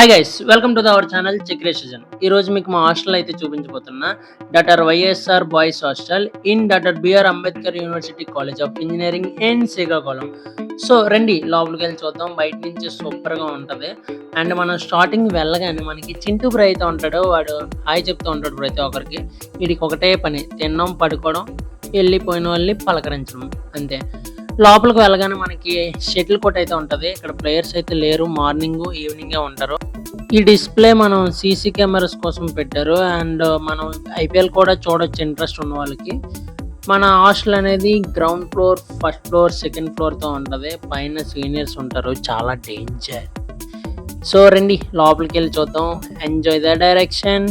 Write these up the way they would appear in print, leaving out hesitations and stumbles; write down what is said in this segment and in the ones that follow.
Hi guys, welcome to our channel చెక్రేషన్. ఈ రోజు మీకు మా హాస్టల్ అయితే చూపించబోతున్నా. Doctor YSR boys hostel in doctor BR Ambedkar university college of engineering and Srikakulam. So రండి లోపలికి వెళ్ళి చూద్దాం. బయట నుంచి సూపర్గా ఉంటుంది. అండ్ మనం స్టార్టింగ్ వెళ్ళగానే మనకి చింటూ బ్రో అయితే ఉంటాడు. వాడు హాయ్ చెప్తూ ఉంటాడు ప్రతి ఒక్కరికి. వీడికి ఒకటే పని, తినడం, పడుకోవడం, వెళ్ళిపోయిన వాళ్ళని పలకరించడం, అంతే. లోపలికి వెళ్ళగానే మనకి షటిల్ కోర్ట్ అయితే ఉంటుంది. ఇక్కడ ప్లేయర్స్ అయితే లేరు, మార్నింగ్ ఈవినింగే ఉంటారు. ఈ డిస్ప్లే మనం సీసీ కెమెరాస్ కోసం పెట్టారు. అండ్ మనం ఐపీఎల్ కూడా చూడొచ్చు ఇంట్రెస్ట్ ఉన్న వాళ్ళకి. మన హాస్టల్ అనేది ground floor, first floor, second ఫ్లోర్తో ఉంటుంది. పైన సీనియర్స్ ఉంటారు, చాలా డేంజర్. సో రండి లోపలికి వెళ్ళి చూద్దాం. Enjoy the direction.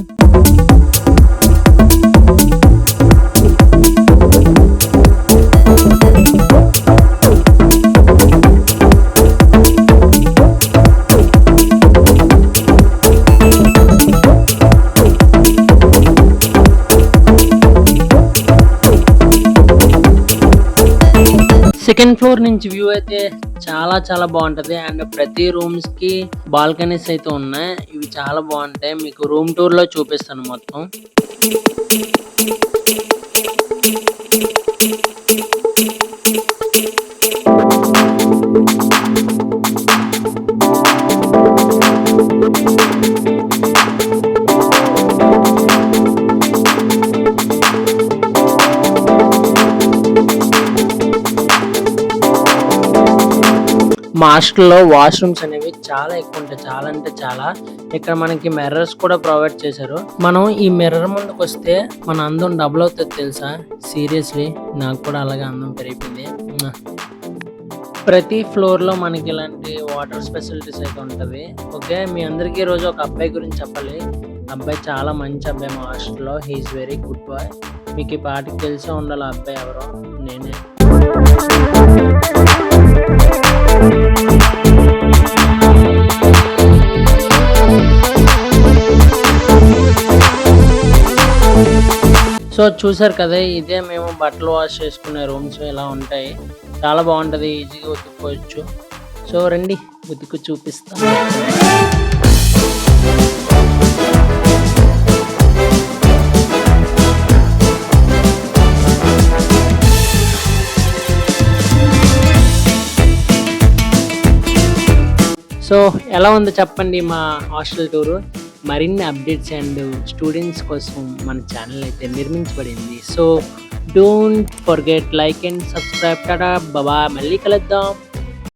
Second floor నుంచి వ్యూ అయితే చాలా బాగుంటది. అండ్ ప్రతి రూమ్స్ కి బాల్కనీస్ అయితే ఉన్నాయి. ఇవి చాలా బాగుంటాయి. మీకు రూమ్ టూర్ లో చూపిస్తాను మొత్తం. మా హాస్టల్లో వాష్రూమ్స్ అనేవి చాలా ఎక్కువ ఉంటాయి. చాలా అంటే చాలా. ఇక్కడ మనకి మిర్రర్స్ కూడా ప్రొవైడ్ చేశారు. మనం ఈ మిర్రర్ ముందుకు వస్తే మన అందం డబుల్ అవుతుంది తెలుసా. సీరియస్లీ నాకు కూడా అలాగే అందం పెరిగిపోయింది. ప్రతి ఫ్లోర్ లో మనకి ఇలాంటి వాటర్ ఫెసిలిటీస్ అయితే ఉంటవి. ఓకే, మీ అందరికీ రోజు ఒక అబ్బాయి గురించి చెప్పాలి. అబ్బాయి చాలా మంచి అబ్బాయి మా హాస్టల్లో. He is very good boy. మీకు ఈ పాటికి తెలిసే ఉండాలి ఆ అబ్బాయి ఎవరో. నేనే. సో చూసారు కదా, ఇదే మేము బట్టలు వాష్ చేసుకునే రూమ్స్. ఇలా ఉంటాయి, చాలా బాగుంటుంది. ఈజీగా ఉతుక్కోవచ్చు. సో రండి ఉతుకు చూపిస్తాను. సో ఎలా ఉందో చెప్పండి మా హాస్టల్ టూరు. మరిన్ని అప్డేట్స్ అండ్ స్టూడెంట్స్ కోసం మన ఛానల్ అయితే నిర్మించబడింది. So don't forget like and subscribe. టాటా బాబా, మళ్ళీ కలుద్దాం.